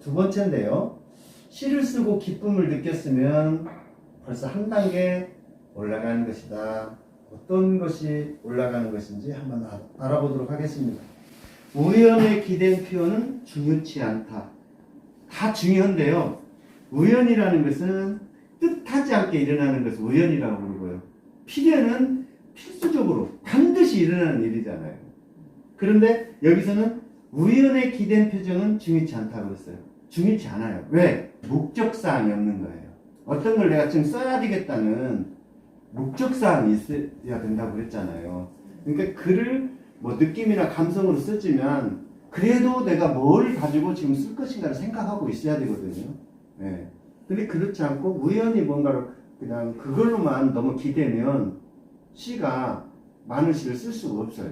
두 번째인데요. 시를 쓰고 기쁨을 느꼈으면 벌써 한 단계 올라가는 것이다. 어떤 것이 올라가는 것인지 한번 알아보도록 하겠습니다. 우연에 기댄 표현은 중요치 않다. 다 중요한데요. 우연이라는 것은 뜻하지 않게 일어나는 것을 우연이라고 부르고요. 필연은 필수적으로 반드시 일어나는 일이잖아요. 그런데 여기서는 우연에 기댄 표정은 중요치 않다고 했어요. 중요치 않아요. 왜? 목적사항이 없는 거예요. 어떤 걸 내가 지금 써야 되겠다는 목적사항이 있어야 된다고 그랬잖아요. 그러니까 글을 뭐 느낌이나 감성으로 쓰지만 그래도 내가 뭘 가지고 지금 쓸 것인가를 생각하고 있어야 되거든요. 네. 근데 그렇지 않고 우연히 뭔가를 그냥 그걸로만 너무 기대면 시가 많은 시를 쓸 수가 없어요.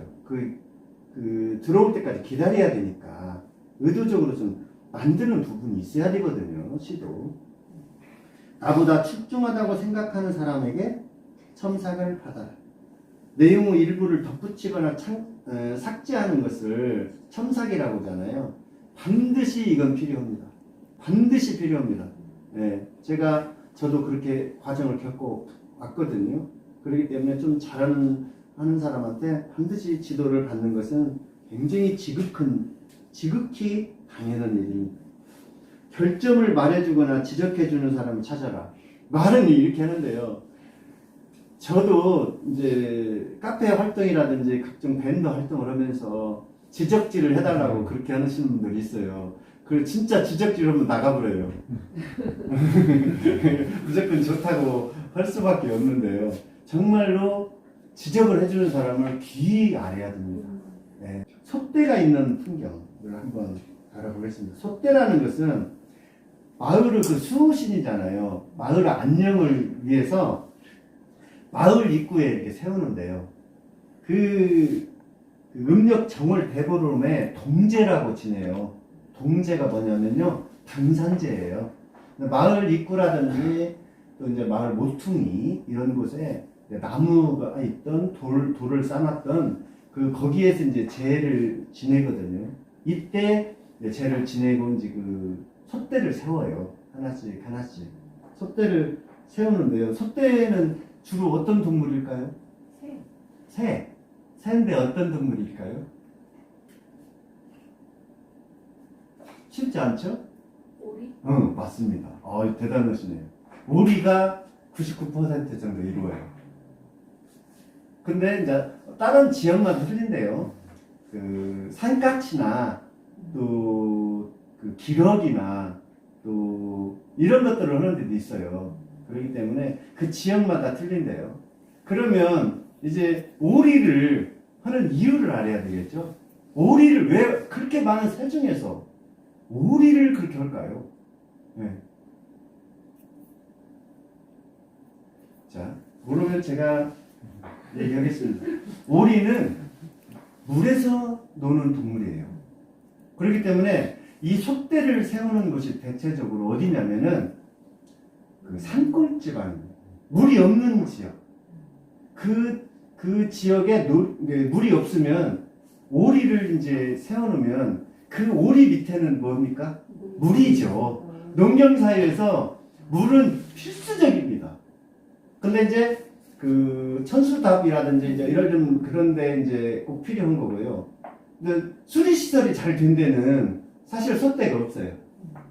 들어올 때까지 기다려야 되니까 의도적으로 좀 만드는 부분이 있어야 되거든요. 시도. 나보다 출중하다고 생각하는 사람에게 첨삭을 받아라. 내용의 일부를 덧붙이거나 삭제하는 것을 첨삭이라고 하잖아요. 반드시 이건 필요합니다. 반드시 필요합니다. 네, 저도 그렇게 과정을 겪고 왔거든요. 그렇기 때문에 좀 잘하는 사람한테 반드시 지도를 받는 것은 굉장히 지극히 당연한 일입니다. 결점을 말해주거나 지적해주는 사람을 찾아라. 말은 이렇게 하는데요. 저도 이제 카페 활동이라든지 각종 밴드 활동을 하면서 지적질을 해달라고 그렇게 하시는 분들이 있어요. 그리고 진짜 지적질 하면 나가버려요. 무조건 좋다고 할 수밖에 없는데요. 정말로 지적을 해주는 사람을 귀히 알아야 됩니다. 네. 속대가 있는 풍경을 한번 알아보겠습니다. 속대라는 것은 마을의 수호신이잖아요. 마을 안녕을 위해서 마을 입구에 이렇게 세우는데요. 음력 정월 대보름에 동제라고 지내요. 동제가 뭐냐면요, 당산제예요. 마을 입구라든지 또 이제 마을 모퉁이 이런 곳에 나무가 있던 돌을 쌓았던 거기에서 이제 제를 지내거든요. 이때 제를 지내고 이제 솥대를 세워요. 하나씩 솥대를 세우는데요. 솥대는 주로 어떤 동물일까요? 새인데 어떤 동물일까요? 쉽지 않죠? 오리? 맞습니다. 대단하시네요. 오리가 99% 정도 이루어요. 근데 이제 다른 지역마다 틀린데요. 산까치나 또 기러기나 또 이런 것들을 하는 데도 있어요. 그렇기 때문에 그 지역마다 틀린데요. 그러면 이제 오리를 하는 이유를 알아야 되겠죠. 오리를 왜 그렇게 많은 새 중에서 오리를 그렇게 할까요? 네. 자, 그러면 제가 얘기하겠습니다. 오리는 물에서 노는 동물이에요. 그렇기 때문에 이 솥대를 세우는 곳이 대체적으로 어디냐면은 산골 지방입니다. 물이 없는 지역. 그 지역에 물이 없으면 오리를 이제 세워놓으면 그 오리 밑에는 뭡니까? 물이죠. 농경사회에서 물은 필수적입니다. 근데 이제 천수답이라든지 이제 이런 그런데 이제 꼭 필요한 거고요. 근데 수리시설이 잘 된 데는 사실 솥대가 없어요.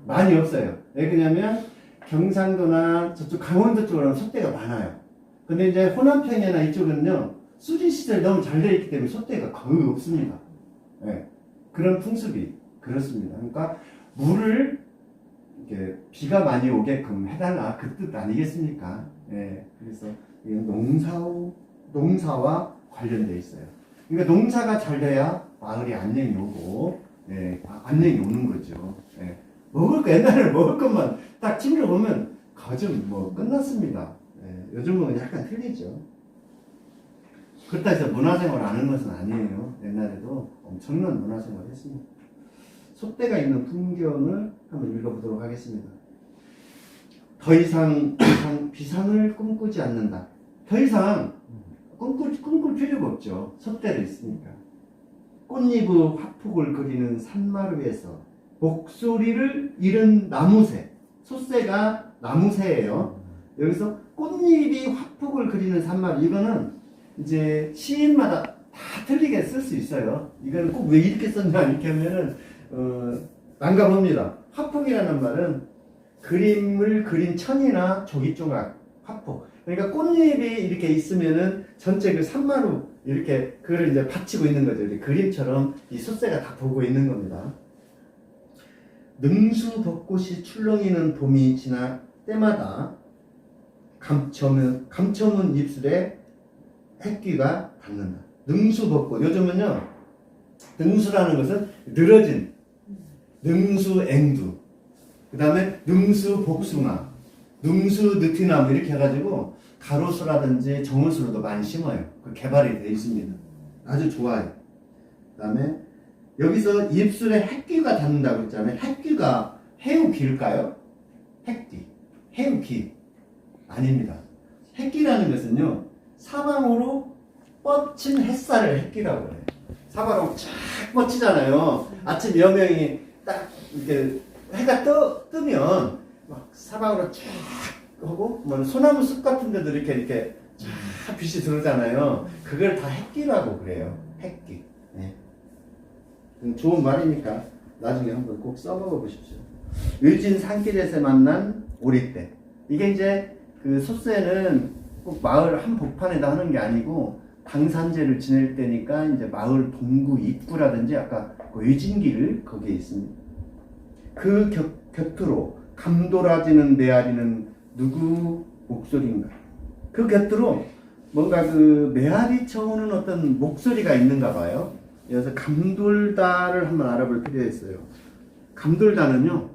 많이 없어요. 왜 그러냐면 경상도나 저쪽 강원도 쪽으로는 솥대가 많아요. 근데 이제 호남평이나 이쪽은요, 수리시설이 너무 잘 되어 있기 때문에 솥대가 거의 없습니다. 네. 그런 풍습이 그렇습니다. 그러니까 물을 이렇게 비가 많이 오게끔 해달라 그 뜻 아니겠습니까? 네. 그래서 이건 농사와 관련되어 있어요. 그러니까 농사가 잘 돼야 마을이 안녕이 오고, 네, 안녕이 오는 거죠. 네. 옛날에는 먹을 것만 딱 챙겨보면 거좀 끝났습니다. 네. 요즘은 약간 틀리죠. 그렇다 해서 문화생활 안 하는 것은 아니에요. 옛날에도 엄청난 문화생활을 했습니다. 솥대가 있는 풍경을 한번 읽어보도록 하겠습니다. 더 이상 비상을 꿈꾸지 않는다. 더 이상 꿈꿀 필요가 없죠. 솥대를 있으니까. 꽃잎의 화폭을 그리는 산마루에서 목소리를 잃은 나무새. 솥새가 나무새예요. 여기서 꽃잎이 화폭을 그리는 산말. 이거는 이제 시인마다 다 틀리게 쓸 수 있어요. 이거는 꼭 왜 이렇게 썼냐 이렇게 하면은 난감합니다. 화폭이라는 말은 그림을 그린 천이나 조기조각 화폭. 그러니까 꽃잎이 이렇게 있으면은 전체 그 산마루 이렇게 그걸 이제 받치고 있는 거죠. 이렇게 그림처럼 이 솥새가 다 보고 있는 겁니다. 능수 벚꽃이 출렁이는 봄이 지나 때마다 감춰문 입술에 햇귀가 닿는다. 능수 벚꽃. 요즘은요, 능수라는 것은 늘어진 능수 앵두, 그 다음에 능수 복숭아, 능수 느티나무 이렇게 해가지고 가로수라든지 정원수로도 많이 심어요. 그 개발이 되어 있습니다. 아주 좋아요. 그 다음에 여기서 입술에 햇귀가 닿는다고 했잖아요. 햇귀가 해우귀일까요? 햇귀, 해우귀 아닙니다. 햇귀라는 것은요, 사방으로 뻗친 햇살을 햇귀라고 해요. 사방으로 쫙 뻗치잖아요. 아침 여명이 딱 이렇게 해가 뜨면 막 사방으로 쫙 하고 뭐 소나무 숲 같은 데도 이렇게 쫙 빛이 들어오잖아요. 그걸 다 햇귀라고 그래요. 햇귀. 네. 좋은 말이니까 나중에 한번 꼭 써먹어 보십시오. 의진 산길에서 만난 오리떼. 이게 이제 그 솥새는 꼭 마을 한복판에다 하는 게 아니고 당산제를 지낼 때니까 이제 마을 동구 입구라든지 아까 그 의진길 거기에 있습니다. 그 곁으로 감돌아지는 메아리는 누구 목소리인가? 그 곁으로 뭔가 그 메아리 쳐오는 어떤 목소리가 있는가 봐요. 그래서 감돌다를 한번 알아볼 필요가 있어요. 감돌다는요,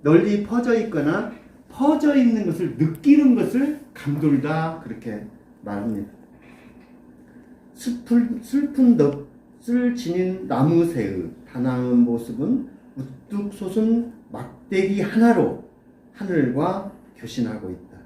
널리 퍼져 있거나 퍼져 있는 것을 느끼는 것을 감돌다 그렇게 말합니다. 슬픈 넋을 지닌 나무새의 다나은 모습은 우뚝 솟은 막대기 하나로 하늘과 교신하고 있다.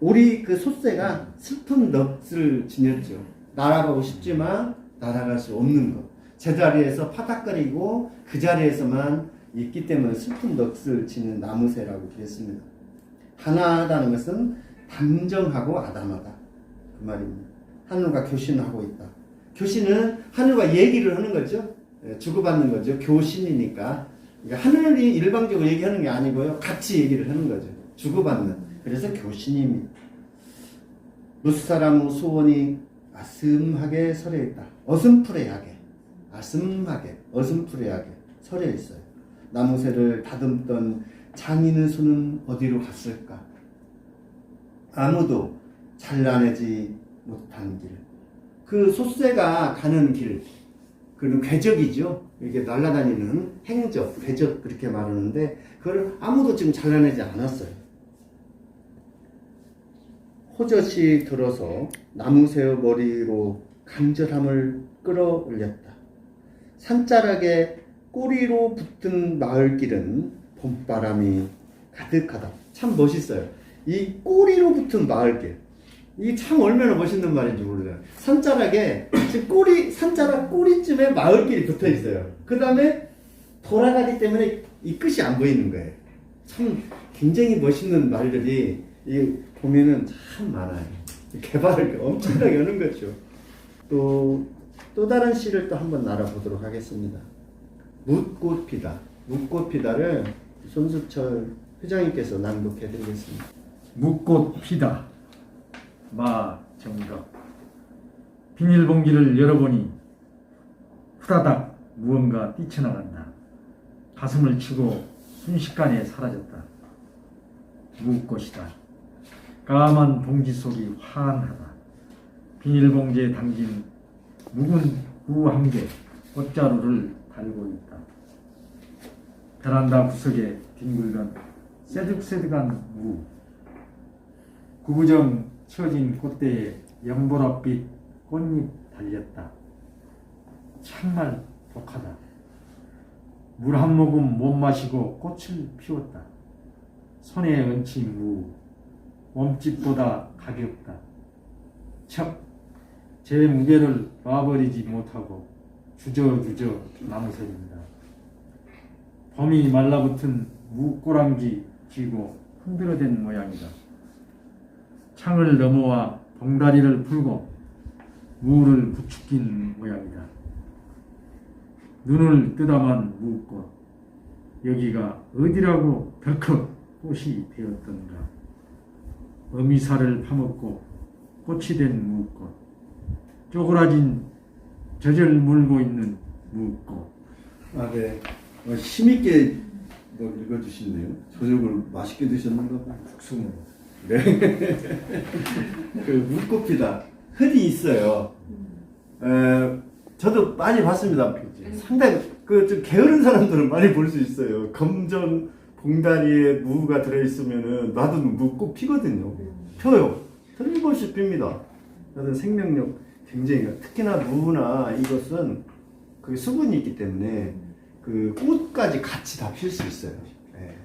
우리 그 솥새가 슬픈 넋을 지녔죠. 날아가고 싶지만 날아갈 수 없는 것. 제자리에서 파닥거리고 그 자리에서만 있기 때문에 슬픈 넋을 지는 나무새라고 그랬습니다. 하나하다는 것은 단정하고 아담하다. 그 말입니다. 하늘과 교신하고 있다. 교신은 하늘과 얘기를 하는 거죠. 주고받는 거죠. 교신이니까. 그러니까 하늘이 일방적으로 얘기하는 게 아니고요. 같이 얘기를 하는 거죠. 주고받는. 그래서 교신입니다. 무사람 소원이 아슴하게 서려 있다. 어슴푸레하게. 아슴하게. 어슴푸레하게 서려 있어요. 나무새를 다듬던 장인의 손은 어디로 갔을까? 아무도 잘라내지 못한 길. 그 솥새가 가는 길, 그는 궤적이죠. 이렇게 날아다니는 행적, 궤적 그렇게 말하는데 그걸 아무도 지금 잘라내지 않았어요. 호젓이 들어서 나무새의 머리로 간절함을 끌어올렸다. 산자락에 꼬리로 붙은 마을길은 봄바람이 가득하다. 참 멋있어요. 이 꼬리로 붙은 마을길. 이게 참 얼마나 멋있는 말인지 몰라요. 산자락에 지금 산자락 꼬리쯤에 마을길이 붙어 있어요. 그 다음에 돌아가기 때문에 이 끝이 안 보이는 거예요. 참 굉장히 멋있는 말들이 보면은 참 많아요. 개발을 엄청나게 하는 거죠. 또 다른 시를 또 한번 알아보도록 하겠습니다. 묻꽃 피다. 묻꽃 피다를 손수철 회장님께서 낭독해 드리겠습니다. 묻꽃 피다. 마 정덕. 비닐봉지를 열어보니 후다닥 무언가 뛰쳐나간다. 가슴을 치고 순식간에 사라졌다. 묻꽃이다. 까만 봉지 속이 환하다. 비닐봉지에 담긴 묵은 구 한 개 꽃자루를 달고 있다. 베란다 구석에 뒹굴던 새득새득한 무. 구부정 처진 꽃대에 연보랏빛 꽃잎 달렸다. 정말 독하다. 물 한 모금 못 마시고 꽃을 피웠다. 손에 얹힌 무, 몸집보다 가볍다. 척, 제 무게를 놔버리지 못하고 주저주저 나무새입니다. 범이 말라붙은 무꼬랑지 쥐고 흔들어댄 모양이다. 창을 넘어와 봉다리를 풀고 무를 부추긴 모양이다. 눈을 뜨다만 묻고 여기가 어디라고 덜컥 꽃이 되었던가. 어미살을 파먹고 꽃이 된 무꽃, 쪼그라진 젖을 물고 있는 무꽃. 아, 네. 힘있게 읽어주시네요. 저녁을 맛있게 드셨는가 봐요. 국수무. 네. 그 물꽃피다. 흔히 있어요. 저도 많이 봤습니다. 상당히 좀 게으른 사람들은 많이 볼 수 있어요. 검정 봉다리에 무가 들어있으면은 놔두면 무 꼭 피거든요. 펴요. 틀림없이 핍니다. 그래서 생명력 굉장히, 특히나 무나 이것은 그 수분이 있기 때문에 그 꽃까지 같이 다 필 수 있어요. 예.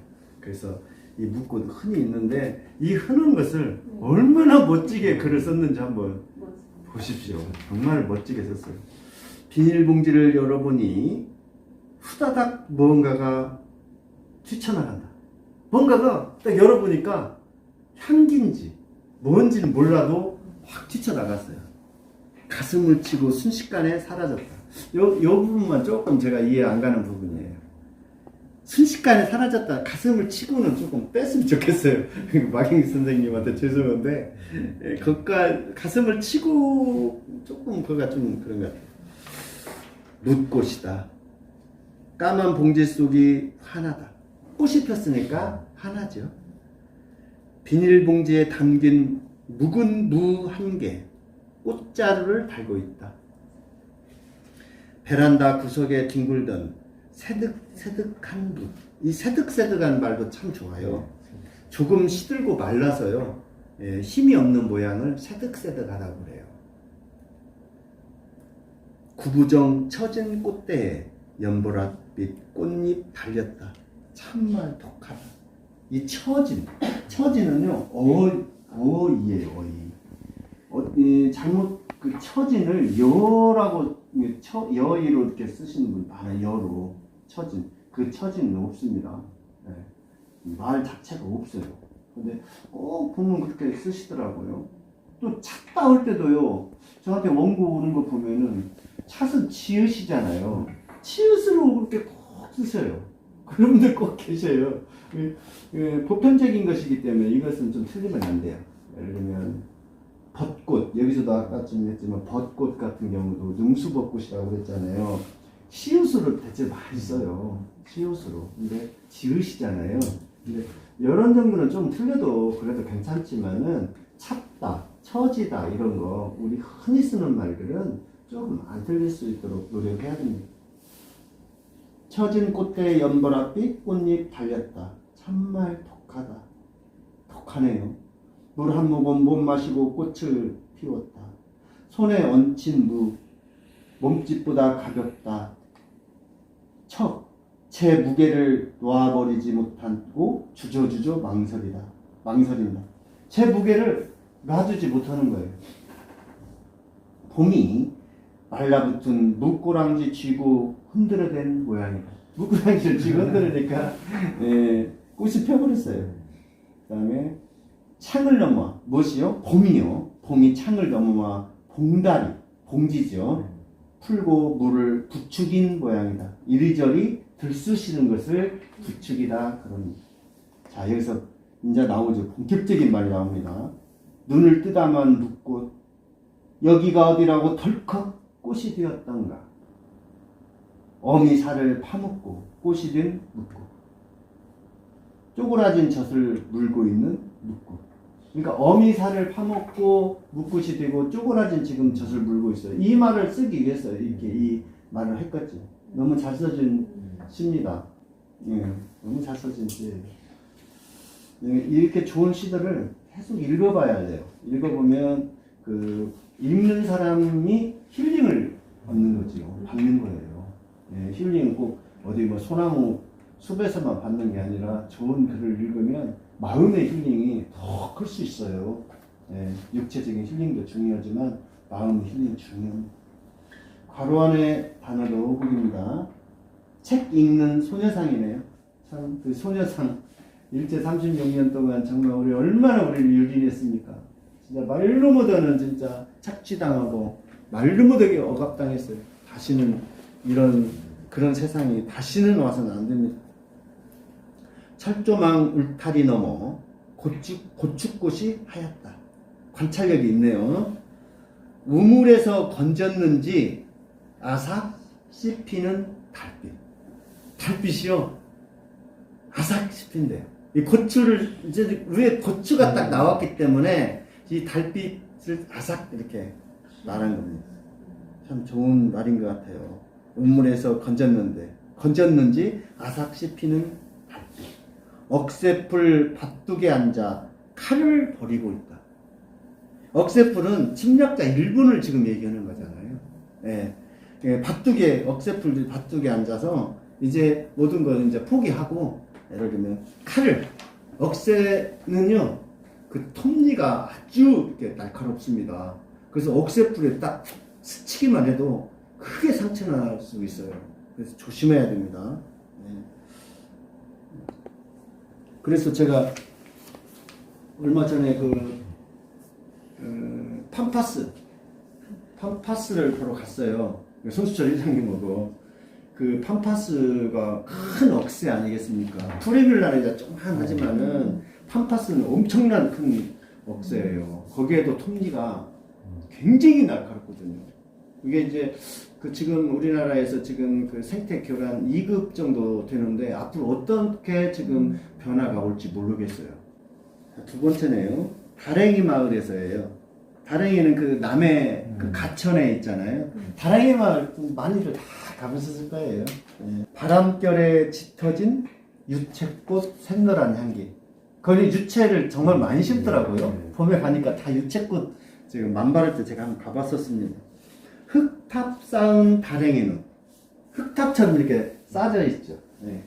그래서 이 무꽃 흔히 있는데 이 흔한 것을 얼마나 멋지게 글을 썼는지 한번 보십시오. 정말 멋지게 썼어요. 비닐봉지를 열어보니 후다닥 뭔가가 튀쳐나간다. 뭔가가 딱 열어보니까 향기인지 뭔지는 몰라도 확 튀쳐나갔어요. 가슴을 치고 순식간에 사라졌다. 요 부분만 조금 제가 이해 안 가는 부분이에요. 순식간에 사라졌다. 가슴을 치고는 조금 뺐으면 좋겠어요. 마경기 선생님한테 죄송한데, 가슴을 치고 조금 그거가 좀 그런 것 같아요. 묻꽃이다. 까만 봉지 속이 환하다. 꽃이 폈으니까 환하죠. 비닐봉지에 담긴 묵은 무 한 개, 꽃자루를 달고 있다. 베란다 구석에 뒹굴던 새득새득한 무. 이 새득새득한 말도 참 좋아요. 조금 시들고 말라서요, 힘이 없는 모양을 새득새득하다고 그래요. 구부정 처진 꽃대에 연보랏빛 꽃잎 달렸다. 참말 독하다. 이 처진은요, 어이예요, 어이. 잘못 그 처진을 여라고, 여의로 이렇게 쓰시는 분 많아요. 여로. 처진. 그 처진은 없습니다. 네. 말 자체가 없어요. 근데 꼭 보면 그렇게 쓰시더라고요. 또 찾다 할 때도요, 저한테 원고 오는 거 보면은 찻은 지읒이잖아요. 치읓으로 그렇게 꼭 쓰셔요. 그런 분들 꼭 계셔요. 보편적인 것이기 때문에 이것은 좀 틀리면 안 돼요. 예를 들면 벚꽃, 여기서도 아까쯤 했지만 벚꽃 같은 경우도 능수벚꽃이라고 그랬잖아요. 시옷으로 대체 많이 써요. 시옷으로. 근데 지읒이잖아요. 근데 이런 정도는 좀 틀려도 그래도 괜찮지만은 찾다, 처지다 이런 거 우리 흔히 쓰는 말들은 조금 안 틀릴 수 있도록 노력해야 됩니다. 처진 꽃대에 연보랏빛 꽃잎 달렸다. 참말 독하다. 독하네요. 물 한 모금 못 마시고 꽃을 피웠다. 손에 얹힌 무, 몸집보다 가볍다. 제 무게를 놓아버리지 못하고 주저주저 망설인다. 제 무게를 놔두지 못하는 거예요. 봄이 말라붙은 무꼬랑지 쥐고 흔들어댄 모양이다. 무꼬랑지를 쥐고 흔들으니까 꽃이 펴버렸어요. 그 다음에 창을 넘어 무엇이요? 봄이요. 봄이 창을 넘어와 봉다리, 봉지죠. 풀고 물을 부추긴 모양이다. 이리저리 들쑤시는 것을 부추기다 그럽니다. 자, 여기서 이제 나오죠. 본격적인 말이 나옵니다. 눈을 뜨다만 묻고 여기가 어디라고 덜컥 꽃이 되었던가. 어미 살을 파묻고 꽃이 된 묻고. 쪼그라진 젖을 물고 있는 묻고. 그러니까 어미 살을 파먹고 묵꽃이 되고 쪼그라진 지금 젖을 물고 있어요. 이 말을 쓰기 위해서 이렇게 이 말을 했겠죠. 너무 잘 써진 시입니다. 예, 너무 잘 써진 시예요. 이렇게 좋은 시들을 계속 읽어봐야 돼요. 읽어보면 그 읽는 사람이 힐링을 얻는 거죠. 받는 거예요. 예, 힐링은 꼭 어디 뭐 소나무 숲에서만 받는 게 아니라 좋은 글을 읽으면 마음의 힐링이 더 클 수 있어요. 예, 육체적인 힐링도 중요하지만 마음의 힐링이 중요합니다. 괄호 안에 단어도 보입니다. 책 읽는 소녀상이네요. 참 그 소녀상 일제 36년 동안 정말 우리 얼마나 우리를 유린했습니까? 진짜 말로 못하는 진짜 착취당하고 말로 못하게 억압당했어요. 다시는 그런 세상이 다시는 와서는 안 됩니다. 철조망 울타리 넘어 고축꽃이 하얗다. 관찰력이 있네요. 우물에서 건졌는지 아삭 씹히는 달빛. 달빛이요. 아삭 씹힌대요. 이 고추를 이제 위에 고추가 딱 나왔기 때문에 이 달빛을 아삭 이렇게 말한 겁니다. 참 좋은 말인 것 같아요. 우물에서 건졌는지 아삭 씹히는 달빛. 억새풀 밭둑에 앉아 칼을 버리고 있다. 억새풀은 침략자 일본을 지금 얘기하는 거잖아요. 예. 억새풀 밭둑에 앉아서 이제 모든 걸 이제 포기하고, 예를 들면 칼을, 억새는요 그 톱니가 아주 이렇게 날카롭습니다. 그래서 억새풀에 딱 스치기만 해도 크게 상처가 날 수 있어요. 그래서 조심해야 됩니다. 네. 그래서 제가 얼마 전에 팜파스를 보러 갔어요. 송수철 회장님하고. 그 팜파스가 큰 억새 아니겠습니까? 프레밀라는 조그만하지만은 팜파스는 엄청난 큰 억새예요. 거기에도 톱니가 굉장히 날카롭거든요. 이게 이제 지금 우리나라에서 지금 그 생태 교란 2급 정도 되는데 앞으로 어떻게 지금 변화가 올지 모르겠어요. 두 번째네요. 다랭이 마을에서예요. 다랭이는 그 남해 그 가천에 있잖아요. 다랭이 마을 많이들 다 가보셨을 거예요. 네. 바람결에 짙어진 유채꽃 샛노란 향기. 거기 유채를 정말 많이 심더라고요. 봄에 가니까 다 유채꽃 지금 만발할 때 제가 한번 가봤었습니다. 흙탑 쌓은 다랭이는 흙탑처럼 이렇게 쌓여 있죠. 네.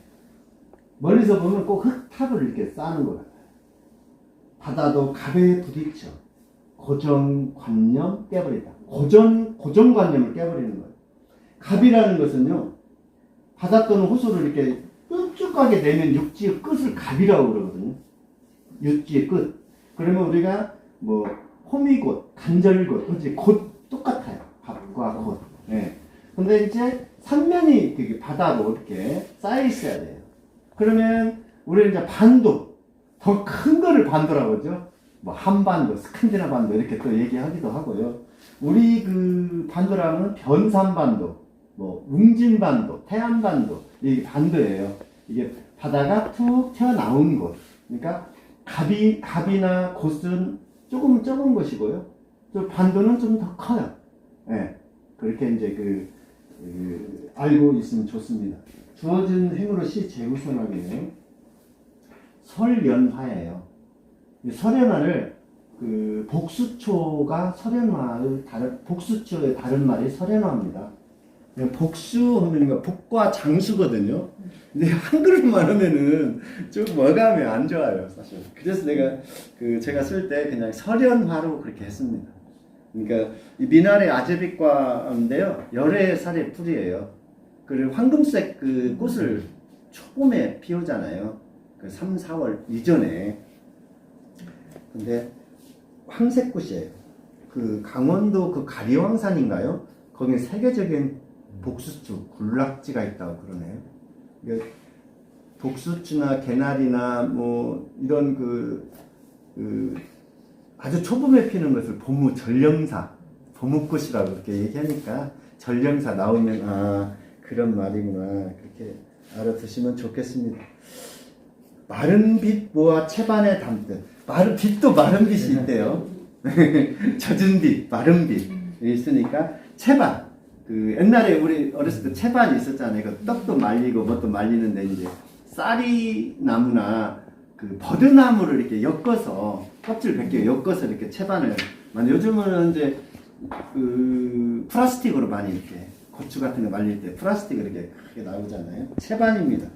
멀리서 보면 꼭 흙탑을 이렇게 쌓는 것 같아요. 바다도 갑에 부딪혀 고정관념 깨버리다. 고정관념을 깨버리는 거예요. 갑이라는 것은요, 바다 또는 호수를 이렇게 끈쭉하게 내면 육지의 끝을 갑이라고 그러거든요. 육지의 끝. 그러면 우리가 뭐 호미곶, 간절곶, 그렇지, 곶 똑같아요. 갑과 곶. 네. 근데 이제 삼면이 되게 바다로 이렇게 쌓여 있어야 돼요. 그러면 우리는 이제 반도, 더 큰 거를 반도라고 하죠. 뭐 한반도, 스칸디나 반도 이렇게 또 얘기하기도 하고요. 우리 그 반도라면 변산반도, 뭐 웅진반도, 태안반도, 이게 반도예요. 이게 바다가 툭 튀어나온 곳. 그러니까 갑이나 곶은 조금 적은 것이고요. 또 반도는 좀 더 커요. 네. 그렇게 이제 알고 있으면 좋습니다. 주어진 행으로 시 제후선학이에요. 설연화예요. 설연화를 복수초가 복수초의 다른 말이 설연화입니다. 복수 하면 복과 장수거든요. 근데 한글로만 하면은 좀 어감이 안 좋아요, 사실. 그래서 제가 쓸 때 그냥 설연화로 그렇게 했습니다. 그러니까 이 미나리 아제비과인데요, 열애살의 풀이에요. 그리고 황금색 그 꽃을 초봄에 피우잖아요. 3, 4월 이전에. 근데 황색꽃이에요. 강원도 가리왕산인가요? 거기에 세계적인 복수추, 군락지가 있다고 그러네요. 복수추나 개나리나 뭐 이런 아주 초봄에 피는 것을 전령사, 봄꽃이라고 그렇게 얘기하니까 전령사 나오면 그런 말이구나, 그렇게 알아두시면 좋겠습니다. 마른 빛 모아 채반에 담듯. 빛도 마른 빛이 있대요. 젖은 빛, 마른 빛이 있으니까 채반. 옛날에 우리 어렸을 때 채반이 있었잖아요. 떡도 말리고 뭣도 말리는데 이제 쌀이 나무나 버드나무를 이렇게 엮어서 껍질 벗겨 엮어서 이렇게 채반을 요즘은 이제 플라스틱으로 많이 이렇게 고추 같은 거 말릴 때 플라스틱으로 이렇게 크게 나오잖아요. 채반입니다.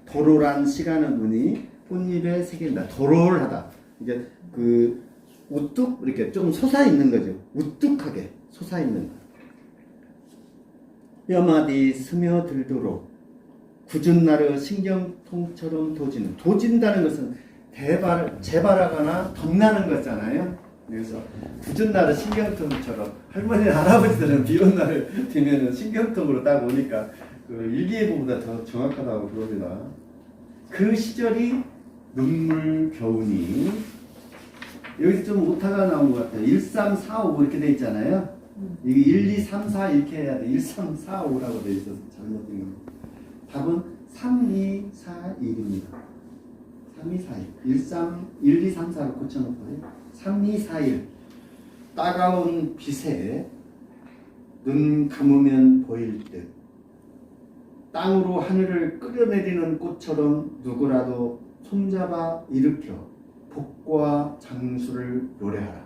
도롤한 시간은 눈이 꽃잎에 새긴다. 도롤하다. 이게 우뚝 이렇게 좀 솟아 있는 거죠. 우뚝하게 솟아 있는 거. 뼈마디 스며들도록 굳은 나를 신경통처럼 도지는, 도진다는 것은 재발하거나 덧나는 거잖아요. 그래서 굳은 나를 신경통처럼, 할머니 할아버지들은 비온 날을 되면은 신경통으로 딱 오니까 그 일기예보보다 더 정확하다고 그럽니다. 그 시절이 눈물 겨우니, 여기서 좀 오타가 나온 것 같아요. 1, 3, 4, 5 이렇게 돼 있잖아요. 이게 1, 2, 3, 4 이렇게 해야 돼. 1, 3, 4, 5라고 돼 있어서 잘못된 겁니다. 답은 3, 2, 4, 1입니다. 3, 2, 4, 1. 1, 2, 3, 4로 고쳐놓고요. 3, 2, 4, 1. 따가운 빛에 눈 감으면 보일 듯. 땅으로 하늘을 끌어내리는 꽃처럼 누구라도 손잡아 일으켜 복과 장수를 노래하라.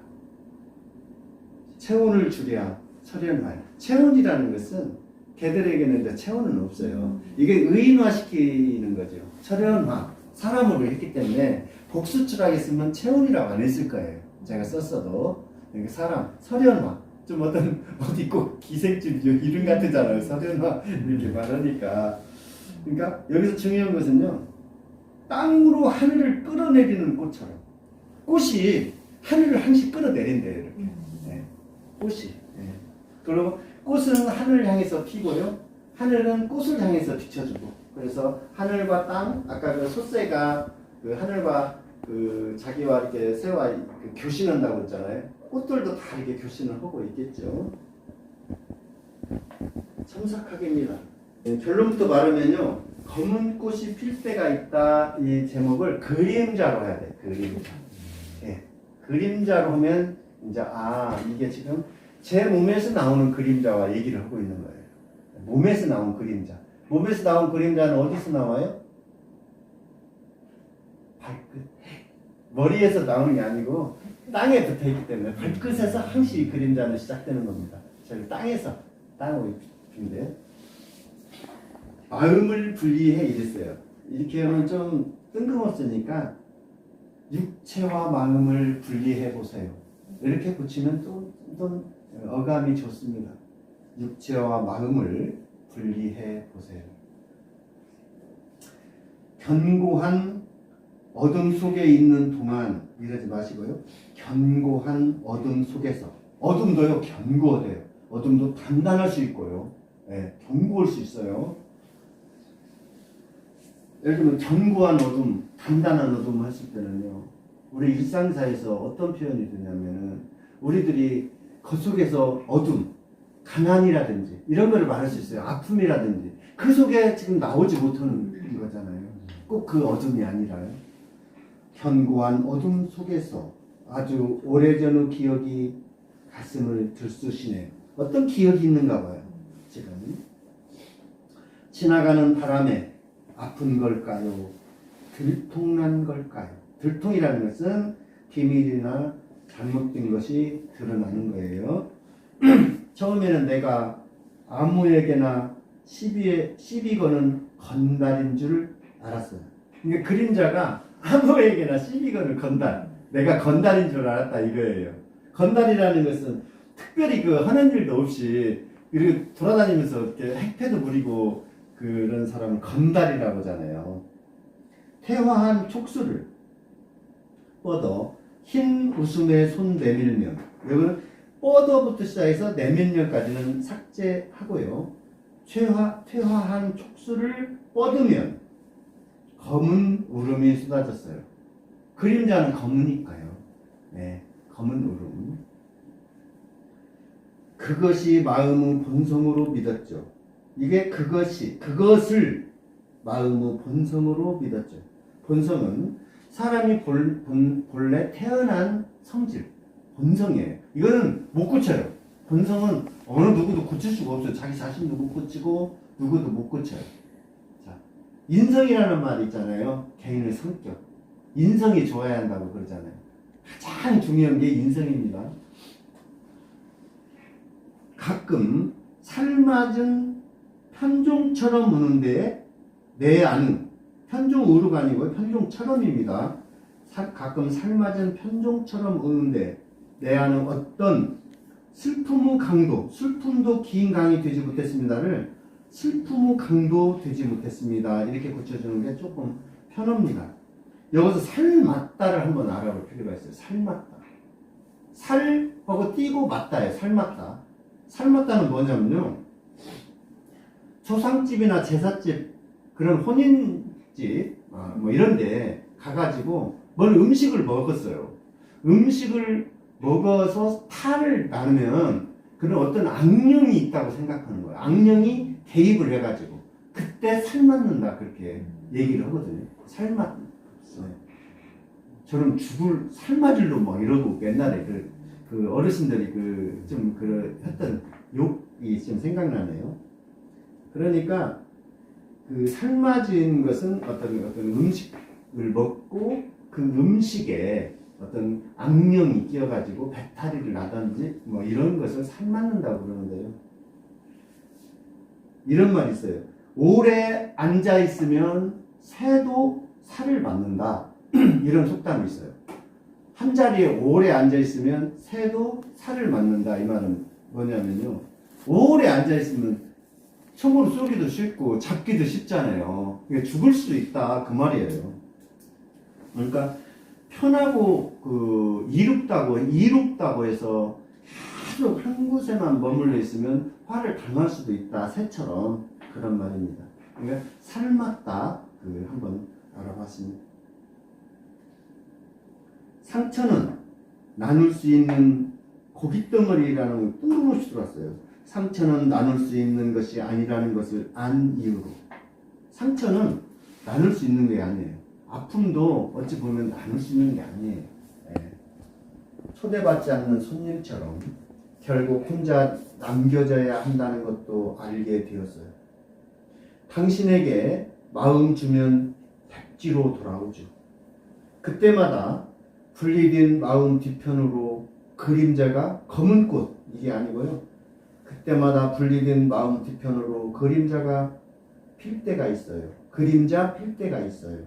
체온을 줄여 설현하여. 체온이라는 것은 걔들에게는 이제 체온은 없어요. 이게 의인화시키는 거죠. 설현화. 사람으로 했기 때문에 복수출하게 쓰면 체온이라고 안 했을 거예요. 제가 썼어도. 그러니까 사람, 설현화. 좀 어디 꼭 기생집 이름 같으잖아요. 설현화. 이렇게 말하니까. 그러니까 여기서 중요한 것은요. 땅으로 하늘을 끌어내리는 꽃처럼. 꽃이 하늘을 항시 끌어내린대요. 이렇게. 네. 꽃이. 네. 그리고 꽃은 하늘을 향해서 피고요. 하늘은 꽃을 향해서 비춰주고. 그래서 하늘과 땅, 아까 그 솥새가 그 하늘과 그 자기와 이렇게 새와 그 교신한다고 했잖아요. 꽃들도 다 이렇게 교신을 하고 있겠죠. 첨삭하게입니다. 결론부터 말하면요. 검은 꽃이 필 때가 있다. 이 제목을 그림자로 해야 돼. 그림자. 예. 그림자로 하면 이제 이게 지금 제 몸에서 나오는 그림자와 얘기를 하고 있는 거예요. 몸에서 나온 그림자. 몸에서 나온 그림자는 어디서 나와요? 발끝. 머리에서 나오는 게 아니고 땅에 붙어 있기 때문에 발끝에서 항시 그림자는 시작되는 겁니다. 저희 땅으로 핀데 마음을 분리해 이랬어요. 이렇게 하면 좀 뜬금없으니까 육체와 마음을 분리해 보세요. 이렇게 붙이면 또 어감이 좋습니다. 육체와 마음을 분리해 보세요. 견고한 어둠 속에 있는 동안 이러지 마시고요. 견고한 어둠 속에서. 어둠도요 견고해요. 어둠도 단단할 수 있고요. 네, 견고할 수 있어요. 예를 들면 견고한 어둠, 단단한 어둠 했을 때는요. 우리 일상사에서 어떤 표현이 되냐면은 우리들이 그 속에서 어둠, 가난이라든지 이런 거를 말할 수 있어요. 아픔이라든지 그 속에 지금 나오지 못하는 거잖아요. 꼭 그 어둠이 아니라요. 견고한 어둠 속에서 아주 오래전의 기억이 가슴을 들쑤시네요. 어떤 기억이 있는가 봐요. 지금 지나가는 바람에 아픈 걸까요? 들통난 걸까요? 들통이라는 것은 비밀이나 잘못된 것이 드러나는 거예요. 처음에는 내가 아무에게나 시비 거는 건달인 줄 알았어요. 그러니까 그림자가 아무에게나 시비 거는 건달. 내가 건달인 줄 알았다 이거예요. 건달이라는 것은 특별히 하는 일도 없이 이렇게 돌아다니면서 이렇게 행패도 부리고 그런 사람을 건달이라고 하잖아요. 태화한 촉수를 뻗어 흰 웃음에 손 내밀면, 여기는 뻗어부터 시작해서 내밀면까지는 삭제하고요. 퇴화한 촉수를 뻗으면 검은 울음이 쏟아졌어요. 그림자는 검으니까요. 네, 검은 울음. 그것이 마음의 본성으로 믿었죠. 이게 그것을 마음의 본성으로 믿었죠. 본성은 사람이 본래 태어난 성질, 본성이에요. 이거는 못 고쳐요. 본성은 어느 누구도 고칠 수가 없어요. 자기 자신도 못 고치고 누구도 못 고쳐요. 자, 인성이라는 말이 있잖아요. 개인의 성격. 인성이 좋아야 한다고 그러잖아요. 가장 중요한 게 인성입니다. 가끔 살맞은 편종처럼 우는데 내 안은, 편종으로가 아니고 편종처럼입니다. 가끔 살맞은 편종처럼 우는데 내 안은 어떤 슬픔의 강도, 슬픔도 긴 강이 되지 못했습니다를 슬픔의 강도 되지 못했습니다. 이렇게 고쳐주는 게 조금 편합니다. 여기서 살맞다를 한번 알아볼 필요가 있어요. 살맞다. 살하고 띄고 맞다예요. 살맞다. 살맞다는 뭐냐면요. 초상집이나 제사집, 그런 혼인집, 뭐 이런데 가가지고 뭘 음식을 먹었어요. 음식을 먹어서 탈을 나누면 그런 어떤 악령이 있다고 생각하는 거예요. 악령이 개입을 해가지고 그때 살맞는다 그렇게 얘기를 하거든요. 살맞. 저는 죽을 살맞을로 막 이러고 옛날에 그 어르신들이 했던 욕이 좀 생각나네요. 그러니까 그 살맞은 것은 어떤 음식을 먹고 그 음식에 어떤 악령이 끼어가지고 배탈이를 나든지 뭐 이런 것을 살맞는다고 그러는데요. 이런 말이 있어요. 오래 앉아 있으면 새도 살을 맞는다. 이런 속담이 있어요. 한 자리에 오래 앉아 있으면 새도 살을 맞는다. 이 말은 뭐냐면요. 오래 앉아 있으면 총으로 쏘기도 쉽고 잡기도 쉽잖아요. 그러니까 죽을 수도 있다 그 말이에요. 그러니까 편하고 이롭다고 해서 계속 한 곳에만 머물러 있으면 화를 당할 수도 있다. 새처럼 그런 말입니다. 그러니까 살맞다 한번 알아봤습니다. 상처는 나눌 수 있는 고깃덩어리라는 거 뜬금없이 들어왔어요. 상처는 나눌 수 있는 것이 아니라는 것을 안 이유로. 상처는 나눌 수 있는 게 아니에요. 아픔도 어찌 보면 나눌 수 있는 게 아니에요. 네. 초대받지 않는 손님처럼 결국 혼자 남겨져야 한다는 것도 알게 되었어요. 당신에게 마음 주면 백지로 돌아오죠. 그때마다 분리된 마음 뒤편으로 그림자가 검은 꽃, 이게 아니고요. 그때마다 분리된 마음 뒤편으로 그림자가 필 때가 있어요. 그림자 필 때가 있어요.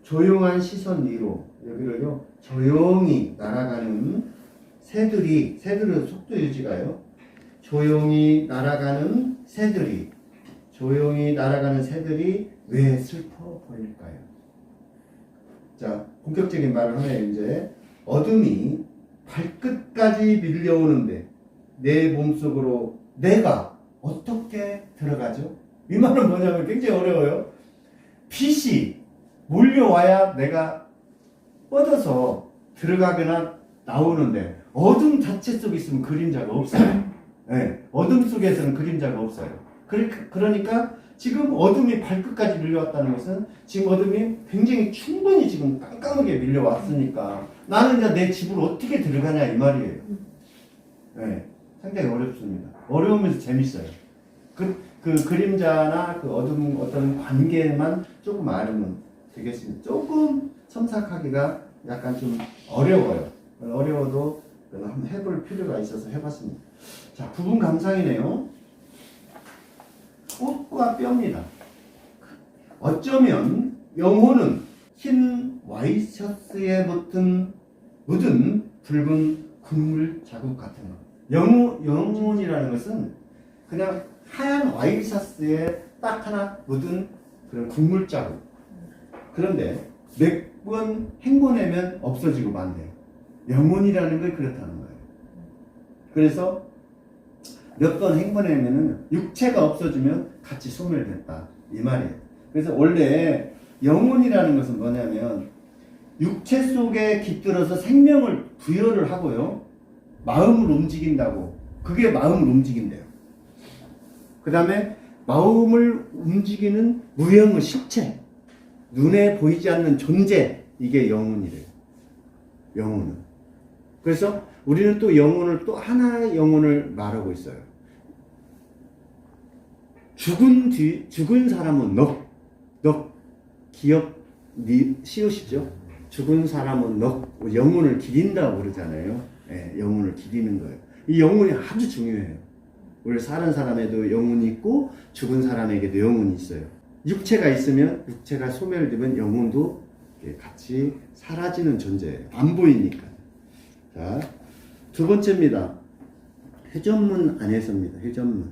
조용한 시선 위로, 여기를요, 조용히 날아가는 새들의 속도 유지가요. 조용히 날아가는 새들이 왜 슬퍼 보일까요? 자, 본격적인 말을 하네요. 이제 어둠이 발끝까지 밀려오는데 내 몸속으로 내가 어떻게 들어가죠? 이 말은 뭐냐면 굉장히 어려워요. 빛이 몰려와야 내가 뻗어서 들어가거나 나오는데 어둠 자체 속에 있으면 그림자가 없어요. 네, 어둠 속에서는 그림자가 없어요. 그러니까 지금 어둠이 발끝까지 밀려왔다는 것은 지금 어둠이 굉장히 충분히 지금 깜깜하게 밀려왔으니까 나는 이제 내 집으로 어떻게 들어가냐 이 말이에요. 네, 상당히 어렵습니다. 어려우면서 재밌어요. 그 그림자나 그 어둠 어떤 관계만 조금 알으면 되겠습니다. 조금 첨삭하기가 약간 좀 어려워요. 어려워도 한번 해볼 필요가 있어서 해봤습니다. 자, 부분 감상이네요. 꽃과 뼈입니다. 어쩌면 영혼은 흰 와이셔츠에 묻은 붉은 국물 자국 같은 것. 영혼이라는 것은 그냥 하얀 와이셔츠에 딱 하나 묻은 그런 국물 자국. 그런데 몇 번 헹궈내면 없어지고 만대요. 영혼이라는 걸 그렇다는 거예요. 그래서 몇 번 헹궈내면은 육체가 없어지면 같이 소멸됐다. 이 말이에요. 그래서 원래 영혼이라는 것은 뭐냐면 육체 속에 깃들어서 생명을 부여를 하고요. 마음을 움직인다고. 그게 마음을 움직인대요. 그 다음에 마음을 움직이는 무형의 실체. 눈에 보이지 않는 존재. 이게 영혼이래요. 영혼은. 그래서 우리는 또 영혼을 또 하나의 영혼을 말하고 있어요. 죽은 사람은 기억, 시옷이죠. 죽은 사람은 영혼을 기린다고 그러잖아요. 네, 영혼을 기리는 거예요. 이 영혼이 아주 중요해요. 우리 사는 사람에도 영혼이 있고 죽은 사람에게도 영혼이 있어요. 육체가 있으면 육체가 소멸되면 영혼도 같이 사라지는 존재예요. 안 보이니까. 자, 두 번째입니다. 회전문 안에서입니다. 회전문.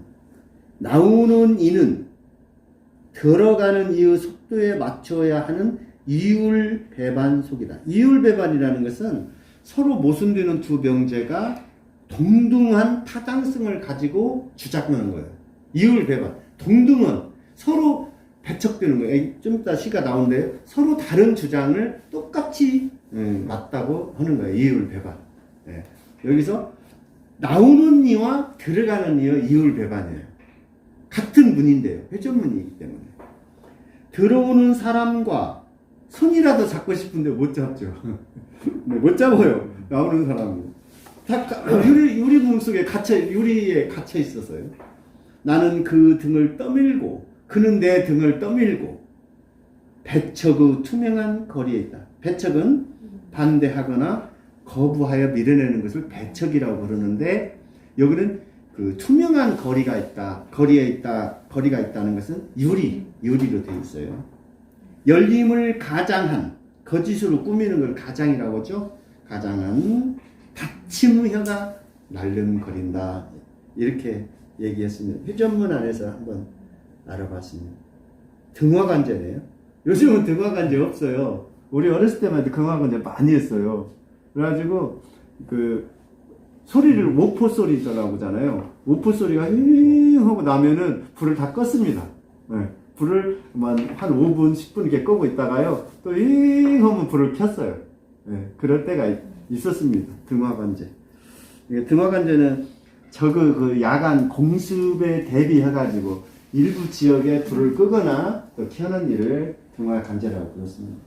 나오는 이는 들어가는 이의 속도에 맞춰야 하는 이율배반 속이다. 이율배반이라는 것은 서로 모순되는 두 명제가 동등한 타당성을 가지고 주장하는 거예요. 이율배반. 동등한 서로 배척되는 거예요. 좀 이따 시가 나오는데요. 서로 다른 주장을 똑같이 맞다고 하는 거예요. 이율배반. 예. 여기서 나오는 이와 들어가는 이의 이율배반이에요. 같은 문인데요. 회전문이기 때문에. 들어오는 사람과 손이라도 잡고 싶은데 못 잡죠. 네, 못 잡아요. 나오는 사람이. 다 유리 몸속에 유리에 갇혀 있어서요. 나는 그 등을 떠밀고 그는 내 등을 떠밀고 배척의 투명한 거리에 있다. 배척은 반대하거나 거부하여 밀어내는 것을 배척이라고 부르는데 여기는 그 투명한 거리가 있다. 거리가 있다는 것은 유리로 되어 있어요. 열림을 가장한 거짓으로 꾸미는 걸 가장이라고 하죠. 가장한 받침의 혀가 날름거린다. 이렇게 얘기했습니다. 회전문 안에서 한번 알아봤습니다. 등화관제네요. 요즘은 등화관제 없어요. 우리 어렸을 때만 등화관제 많이 했어요. 그래가지고 그 소리를 오포 소리라고 하잖아요. 오포 소리가 힝 하고 나면은 불을 다 껐습니다. 네. 불을 한 5분, 10분 이렇게 끄고 있다가요. 또 힝 하면 불을 켰어요. 네. 그럴 때가 있었습니다. 등화관제. 등화관제는 그 야간 공습에 대비해가지고 일부 지역에 불을 끄거나 또 켜는 일을 등화관제라고 부르습니다.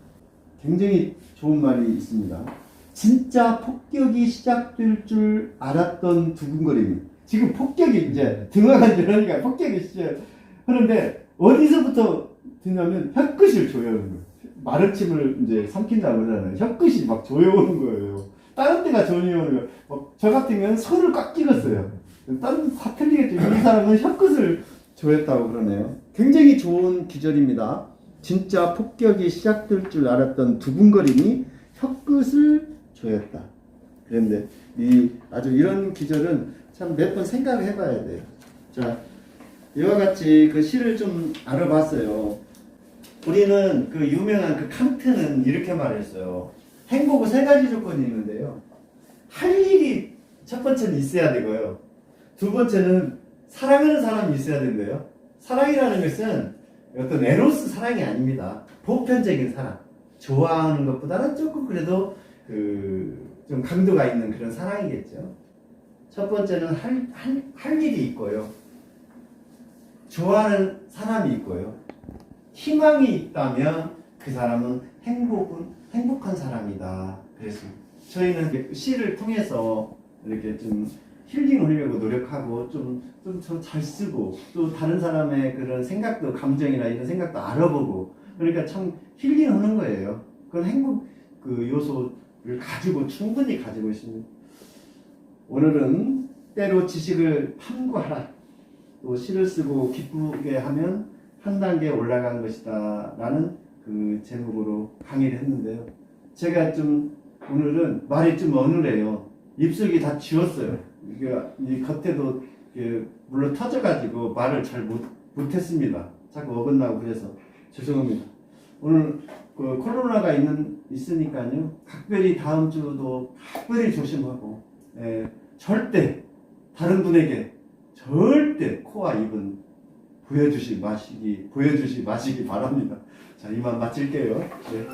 굉장히 좋은 말이 있습니다. 진짜 폭격이 시작될 줄 알았던 두근거림이. 지금 폭격이 이제 등화관제라니까 폭격이 시작하는데 어디서부터 드냐면 혀끝을 조여오는 거예요. 마르침을 이제 삼킨다고 그러잖아요. 혀끝이 막 조여오는 거예요. 다른 데가 조여오는 거예요. 저 같은 경우는 손을 꽉 찍었어요. 다른 다 틀리겠죠. 이 사람은 혀끝을 조였다고 그러네요. 굉장히 좋은 기절입니다. 진짜 폭격이 시작될 줄 알았던 두근거림이 혀끝을 조였다. 그런데 아주 이런 기절은 참 몇 번 생각을 해봐야 돼요. 자, 이와 같이 그 시를 좀 알아봤어요. 우리는 그 유명한 그 칸트는 이렇게 말했어요. 행복은 세 가지 조건이 있는데요. 할 일이 첫 번째는 있어야 되고요. 두 번째는 사랑하는 사람이 있어야 된대요. 사랑이라는 것은 어떤 에로스 사랑이 아닙니다. 보편적인 사랑. 좋아하는 것보다는 조금 그래도 좀 강도가 있는 그런 사랑이겠죠. 첫 번째는 할 일이 있고요. 좋아하는 사람이 있고요. 희망이 있다면 그 사람은 행복한 사람이다. 그랬습니다. 저희는 시를 통해서 이렇게 좀 힐링을 하려고 노력하고 좀 잘 쓰고 또 다른 사람의 그런 생각도 감정이나 이런 생각도 알아보고 그러니까 참 힐링하는 거예요. 그건 행복 그 요소를 충분히 가지고 있습니다. 오늘은 때로 지식을 탐구하라. 또 시를 쓰고 기쁘게 하면 한 단계 올라간 것이다 라는 그 제목으로 강의를 했는데요. 제가 좀 오늘은 말이 좀 어눌해요. 입속이 다 지웠어요. 이 겉에도 물론 터져가지고 말을 잘 못했습니다. 자꾸 어긋나고 그래서 죄송합니다. 오늘 그 코로나가 있으니까요. 각별히 다음 주도 각별히 조심하고 절대 다른 분에게 절대 코와 입은 보여주시 마시기 바랍니다. 자, 이만 마칠게요. 네.